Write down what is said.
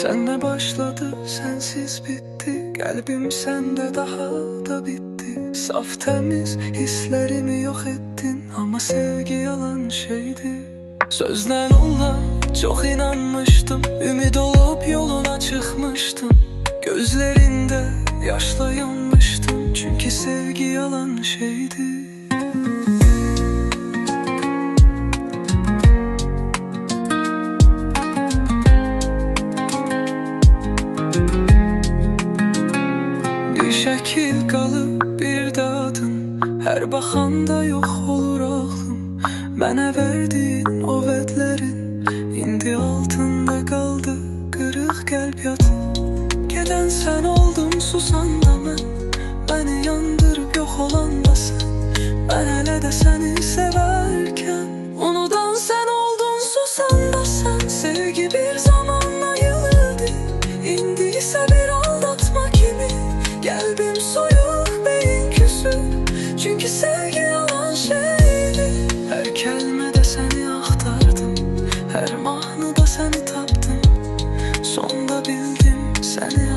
Senle başladı, sensiz bitti. Kalbim sende daha da bitti. Saf temiz hislerimi yok ettin. Ama sevgi yalan şeydi. Sözden ola çok inanmıştım. Ümit olup yoluna çıkmıştım. Gözlerinde yaşla yanmıştım. Çünkü sevgi yalan şeydi. Bir şekil kalıp bir de adın. Her bakanda yok olur aklım. Bana verdiğin o vedlerin indi altında kaldı kırık kalp yatın. Geden sen oldun, susan da ben. Beni yandırıp yok olan da sen. Ben hele de seni severken unudan sen oldun, susan da sen. Sevgi bir zamanla yılırdı, indiyse bir aldatma gibi. Kalbim soyuk, beyin küsü. Çünkü sevgi yalan şeydi. Her kelimede seni aktardım, her mahnıda seni taptım. Sonda bildim seni